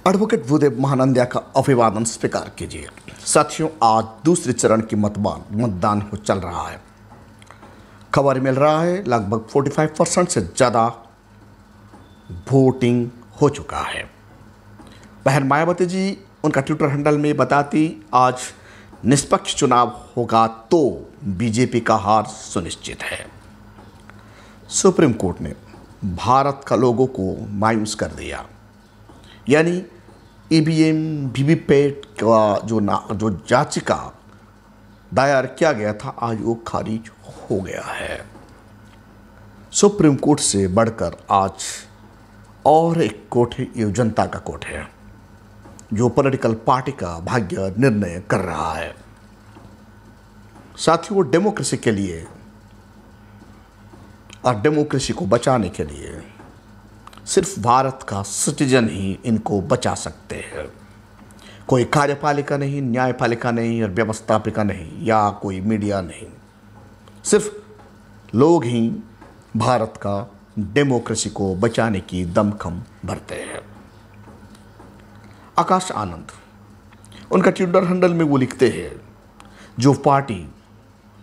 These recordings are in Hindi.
एडवोकेट भूदेव महानंदिया का अभिवादन स्वीकार कीजिए। साथियों, आज दूसरे चरण की मतदान हो चल रहा है। खबर मिल रहा है लगभग 45% से ज़्यादा वोटिंग हो चुका है। बहन मायावती जी उनका ट्विटर हैंडल में बताती, आज निष्पक्ष चुनाव होगा तो बीजेपी का हार सुनिश्चित है। सुप्रीम कोर्ट ने भारत का लोगों को मायूस कर दिया, यानी ईवीएम वीवीपैट का जो याचिका दायर किया गया था, आज वो खारिज हो गया है। सुप्रीम कोर्ट से बढ़कर आज और एक कोर्ट है, ये जनता का कोर्ट है, जो पॉलिटिकल पार्टी का भाग्य निर्णय कर रहा है। साथियों, डेमोक्रेसी के लिए और डेमोक्रेसी को बचाने के लिए सिर्फ भारत का सिटीजन ही इनको बचा सकते हैं। कोई कार्यपालिका नहीं, न्यायपालिका नहीं और व्यवस्थापिका नहीं, या कोई मीडिया नहीं। सिर्फ लोग ही भारत का डेमोक्रेसी को बचाने की दमखम भरते हैं। आकाश आनंद उनका ट्विटर हैंडल में वो लिखते हैं,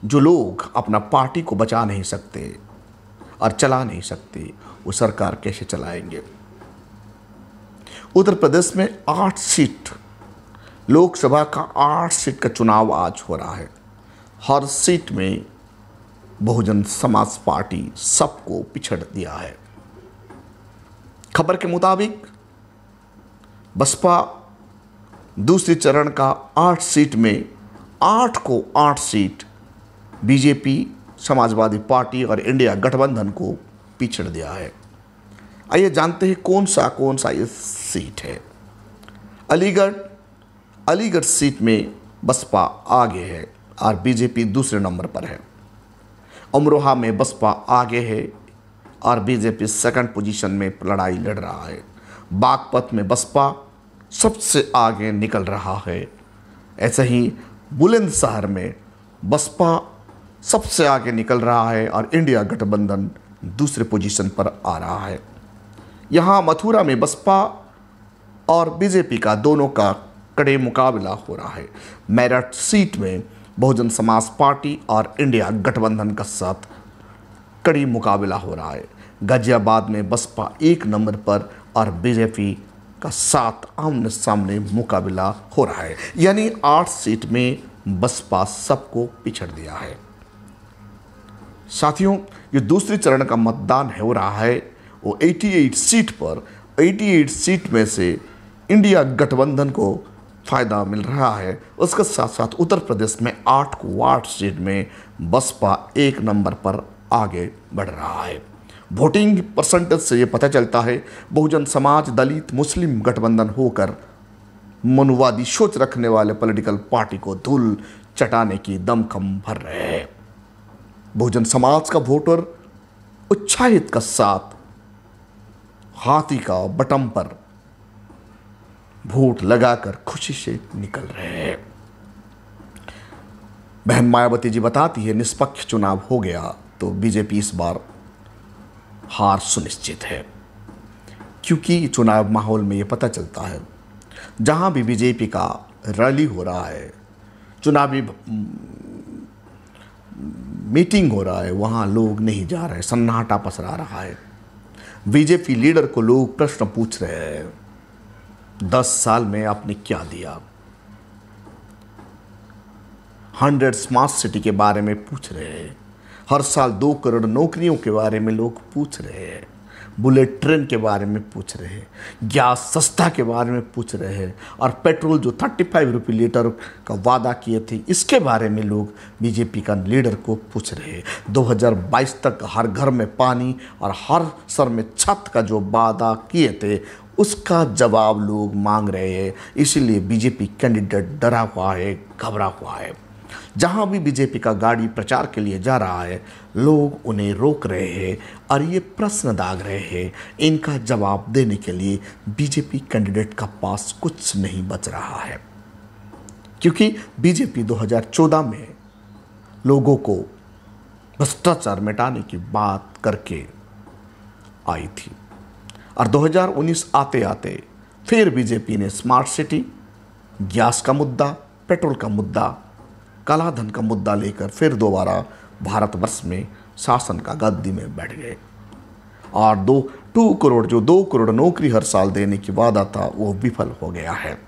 जो लोग अपना पार्टी को बचा नहीं सकते और चला नहीं सकते, वो सरकार कैसे चलाएंगे। उत्तर प्रदेश में 8 सीट, लोकसभा का 8 सीट का चुनाव आज हो रहा है। हर सीट में बहुजन समाज पार्टी सबको पिछड़ दिया है। खबर के मुताबिक बसपा दूसरे चरण का 8 सीट में 8 को 8 सीट बीजेपी, समाजवादी पार्टी और इंडिया गठबंधन को पिछड़ दिया है। आइए जानते हैं कौन सा ये सीट है। अलीगढ़ सीट में बसपा आगे है और बीजेपी दूसरे नंबर पर है। अमरोहा में बसपा आगे है और बीजेपी सेकंड पोजीशन में लड़ाई लड़ रहा है। बागपत में बसपा सबसे आगे निकल रहा है। ऐसे ही बुलंदशहर में बसपा सबसे आगे निकल रहा है और इंडिया गठबंधन दूसरे पोजीशन पर आ रहा है। यहाँ मथुरा में बसपा और बीजेपी का दोनों का कड़े मुकाबला हो रहा है। मेरठ सीट में बहुजन समाज पार्टी और इंडिया गठबंधन का साथ कड़ी मुकाबला हो रहा है। गाजियाबाद में बसपा 1 नंबर पर और बीजेपी का साथ आमने सामने मुकाबला हो रहा है। यानी 8 सीट में बसपा सबको पिछड़ दिया है। साथियों, ये दूसरे चरण का मतदान हो रहा है, वो 88 सीट पर 88 सीट में से इंडिया गठबंधन को फ़ायदा मिल रहा है। उसके साथ साथ उत्तर प्रदेश में 8 को 8 सीट में बसपा 1 नंबर पर आगे बढ़ रहा है। वोटिंग परसेंटेज से ये पता चलता है बहुजन समाज, दलित, मुस्लिम गठबंधन होकर मनुवादी सोच रखने वाले पॉलिटिकल पार्टी को धूल चटाने की दमखम भर रहे हैं। बहुजन समाज का वोटर उत्साहित का साथ हाथी का बटन पर वोट लगाकर खुशी से निकल रहे हैं। बहन मायावती जी बताती है, निष्पक्ष चुनाव हो गया तो बीजेपी इस बार हार सुनिश्चित है, क्योंकि चुनाव माहौल में ये पता चलता है जहां भी बीजेपी का रैली हो रहा है, चुनावी मीटिंग हो रहा है, वहाँ लोग नहीं जा रहे, सन्नाटा पसरा रहा है। बीजेपी लीडर को लोग प्रश्न पूछ रहे हैं, 10 साल में आपने क्या दिया। 100 स्मार्ट सिटी के बारे में पूछ रहे हैं। हर साल 2 करोड़ नौकरियों के बारे में लोग पूछ रहे हैं। बुलेट ट्रेन के बारे में पूछ रहे हैं। गैस सस्ता के बारे में पूछ रहे हैं। और पेट्रोल जो 35 रुपये लीटर का वादा किए थे, इसके बारे में लोग बीजेपी का लीडर को पूछ रहे हैं। 2022 तक हर घर में पानी और हर सर में छत का जो वादा किए थे, उसका जवाब लोग मांग रहे हैं। इसीलिए बीजेपी कैंडिडेट डरा हुआ है, घबरा हुआ है। जहां भी बीजेपी का गाड़ी प्रचार के लिए जा रहा है, लोग उन्हें रोक रहे हैं और ये प्रश्न दाग रहे हैं। इनका जवाब देने के लिए बीजेपी कैंडिडेट का पास कुछ नहीं बच रहा है, क्योंकि बीजेपी 2014 में लोगों को भ्रष्टाचार मिटाने की बात करके आई थी और 2019 आते आते फिर बीजेपी ने स्मार्ट सिटी, गैस का मुद्दा, पेट्रोल का मुद्दा, कालाधन का मुद्दा लेकर फिर दोबारा भारतवर्ष में शासन का गद्दी में बैठ गए। और 2 करोड़ नौकरी हर साल देने की वादा था वो विफल हो गया है।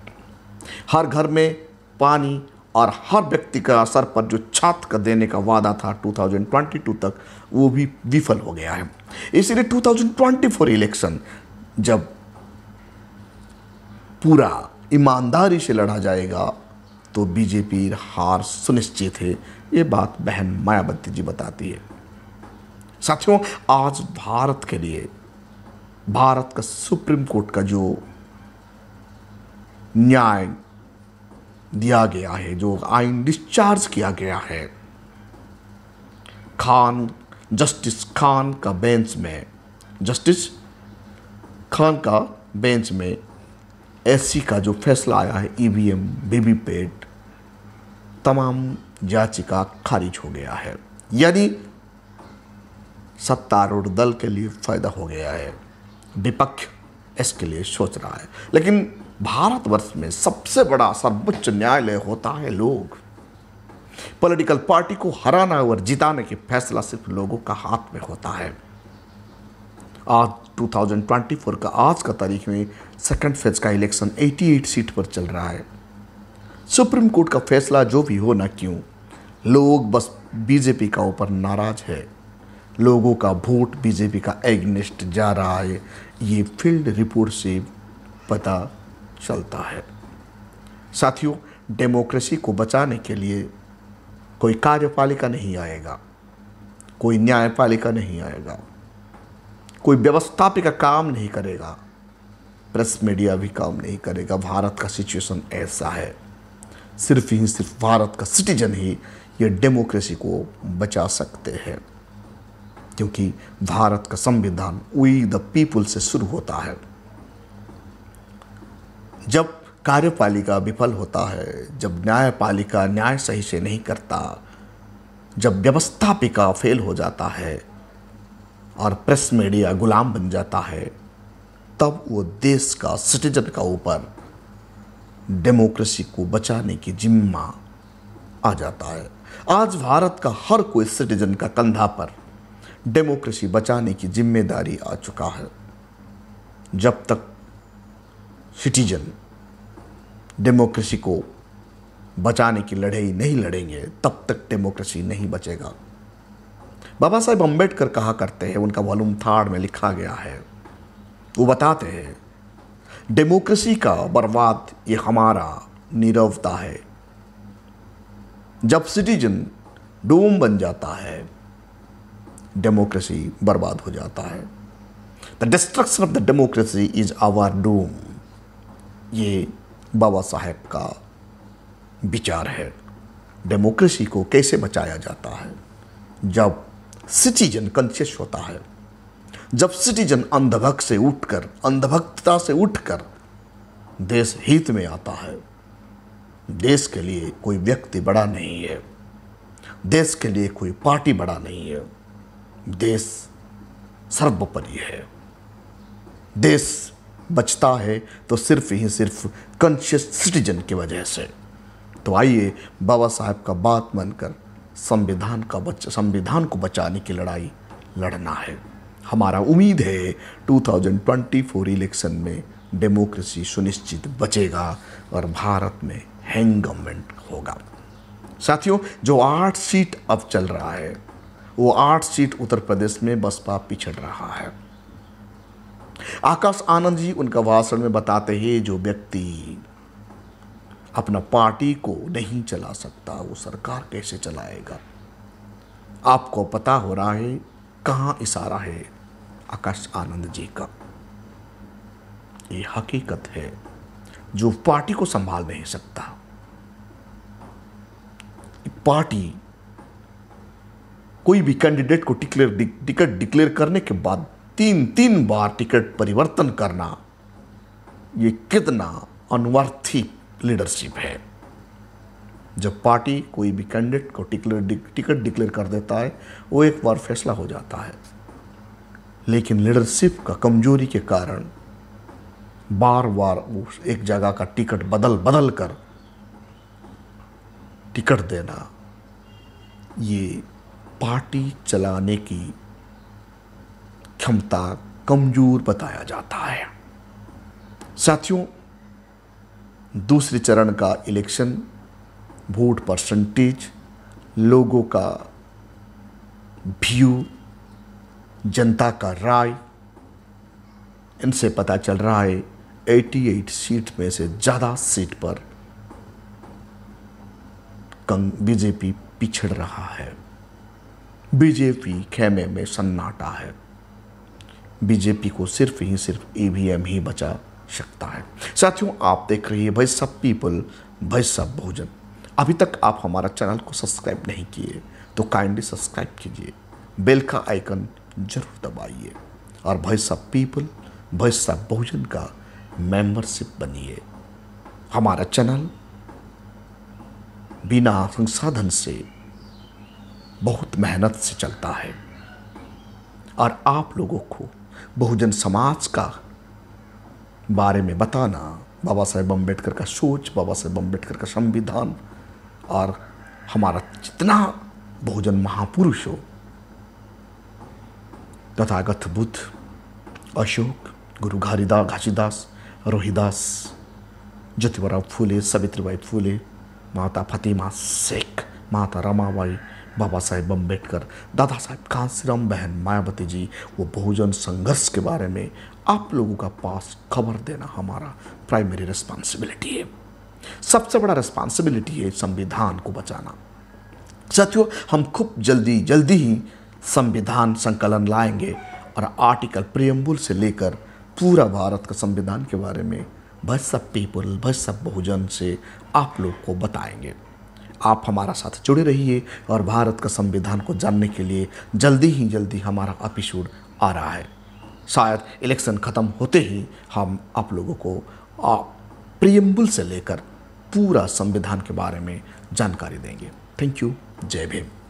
हर घर में पानी और हर व्यक्ति का सर पर जो छात का देने का वादा था 2022 तक, वो भी विफल हो गया है। इसलिए 2024 इलेक्शन जब पूरा ईमानदारी से लड़ा जाएगा तो बीजेपी हार सुनिश्चित है। ये बात बहन मायावती जी बताती है। साथियों, आज भारत के लिए भारत का सुप्रीम कोर्ट का जो न्याय दिया गया है, जो आइन डिस्चार्ज किया गया है, जस्टिस खान का बेंच में एससी का जो फैसला आया है, ईवीएम, वीवीपैट, तमाम याचिका खारिज हो गया है। यानी सत्तारूढ़ दल के लिए फायदा हो गया है, विपक्ष इसके लिए सोच रहा है। लेकिन भारतवर्ष में सबसे बड़ा सर्वोच्च न्यायालय होता है लोग। पॉलिटिकल पार्टी को हराना और जिताने की फैसला सिर्फ लोगों का हाथ में होता है। आज 2024 का आज का तारीख में सेकंड फेज का इलेक्शन 88 सीट पर चल रहा है। सुप्रीम कोर्ट का फैसला जो भी हो ना क्यों, लोग बस बीजेपी का ऊपर नाराज है। लोगों का वोट बीजेपी का एग्नेस्ट जा रहा है। ये फील्ड रिपोर्ट से पता चलता है। साथियों, डेमोक्रेसी को बचाने के लिए कोई कार्यपालिका नहीं आएगा, कोई न्यायपालिका नहीं आएगा, कोई व्यवस्थापिका काम नहीं करेगा, प्रेस मीडिया भी काम नहीं करेगा। भारत का सिचुएशन ऐसा है। सिर्फ भारत का सिटीजन ही ये डेमोक्रेसी को बचा सकते हैं, क्योंकि भारत का संविधान वी द पीपुल से शुरू होता है। जब कार्यपालिका विफल होता है, जब न्यायपालिका न्याय सही से नहीं करता, जब व्यवस्थापिका फेल हो जाता है और प्रेस मीडिया गुलाम बन जाता है, तब वो देश का सिटीजन का ऊपर डेमोक्रेसी को बचाने की जिम्मा आ जाता है। आज भारत का हर कोई सिटीजन का कंधा पर डेमोक्रेसी बचाने की जिम्मेदारी आ चुका है। जब तक सिटीजन डेमोक्रेसी को बचाने की लड़ाई नहीं लड़ेंगे, तब तक डेमोक्रेसी नहीं बचेगा। बाबा साहेब अम्बेडकर कहा करते हैं, उनका वॉल्यूम 3 में लिखा गया है, वो बताते हैं, डेमोक्रेसी का बर्बाद ये हमारा नीरवता है। जब सिटीजन डूम बन जाता है, डेमोक्रेसी बर्बाद हो जाता है। The destruction of the democracy is our doom. ये बाबा साहेब का विचार है। डेमोक्रेसी को कैसे बचाया जाता है? जब सिटीजन कॉन्शियस होता है, जब सिटीजन अंधभक्तता से उठकर देश हित में आता है। देश के लिए कोई व्यक्ति बड़ा नहीं है, देश के लिए कोई पार्टी बड़ा नहीं है, देश सर्वोपरि है। देश बचता है तो सिर्फ कॉन्शियस सिटीजन की वजह से। तो आइए बाबा साहब का बात मानकर संविधान को बचाने की लड़ाई लड़ना है। हमारा उम्मीद है 2024 इलेक्शन में डेमोक्रेसी सुनिश्चित बचेगा और भारत में हैंग गवर्नमेंट होगा। साथियों, जो 8 सीट अब चल रहा है, वो 8 सीट उत्तर प्रदेश में बसपा पिछड़ रहा है। आकाश आनंद जी उनका भाषण में बताते हैं, जो व्यक्ति अपना पार्टी को नहीं चला सकता, वो सरकार कैसे चलाएगा? आपको पता हो रहा है कहाँ इशारा है आकाश आनंद जी का। ये हकीकत है, जो पार्टी को संभाल नहीं सकता, पार्टी कोई भी कैंडिडेट को टिकट डिक्लेयर करने के बाद 3 बार टिकट परिवर्तन करना, ये कितना अनवर्थी लीडरशिप है। जब पार्टी कोई भी कैंडिडेट को टिकट डिक्लेयर कर देता है, वो एक बार फैसला हो जाता है। लेकिन लीडरशिप का कमजोरी के कारण बार बार उस एक जगह का टिकट बदल बदल कर टिकट देना, ये पार्टी चलाने की क्षमता कमजोर बताया जाता है। साथियों, दूसरे चरण का इलेक्शन, वोट परसेंटेज, लोगों का व्यू, जनता का राय, इनसे पता चल रहा है 88 सीट में से ज़्यादा सीट पर बीजेपी पिछड़ रहा है। बीजेपी खेमे में सन्नाटा है। बीजेपी को सिर्फ ईवीएम ही बचा सकता है। साथियों, आप देख रही है voice of people, voice of Bahujan. अभी तक आप हमारा चैनल को सब्सक्राइब नहीं किए तो काइंडली सब्सक्राइब कीजिए, बेल का आइकन जरूर दबाइए और voice of people, voice of Bahujan का मेंबरशिप बनिए। हमारा चैनल बिना संसाधन से बहुत मेहनत से चलता है और आप लोगों को बहुजन समाज का बारे में बताना, बाबा साहेब अम्बेडकर का सोच, बाबा साहेब अम्बेडकर का संविधान और हमारा जितना बहुजन महापुरुष हो, तथागत बुद्ध, अशोक, गुरु घासीदास, रोहिदास, ज्योतिबा फूले, सावित्रीबाई फूले, माता फतेमा शेख, माता रमाबाई, बाबा साहेब अम्बेडकर, दादा साहेब कांसीराम, बहन मायावती जी, वो बहुजन संघर्ष के बारे में आप लोगों का पास खबर देना हमारा प्राइमरी रिस्पॉन्सिबिलिटी है। सबसे बड़ा रिस्पॉन्सिबिलिटी है संविधान को बचाना। साथियों, हम खूब जल्दी ही संविधान संकलन लाएंगे और आर्टिकल प्रियम्बुल से लेकर पूरा भारत का संविधान के बारे में voice of people, voice of Bahujan से आप लोग को बताएंगे। आप हमारा साथ जुड़े रहिए और भारत का संविधान को जानने के लिए जल्दी हमारा एपिसोड आ रहा है। शायद इलेक्शन ख़त्म होते ही हम आप लोगों को प्रियम्बुल से लेकर पूरा संविधान के बारे में जानकारी देंगे। Thank you. जय भीम।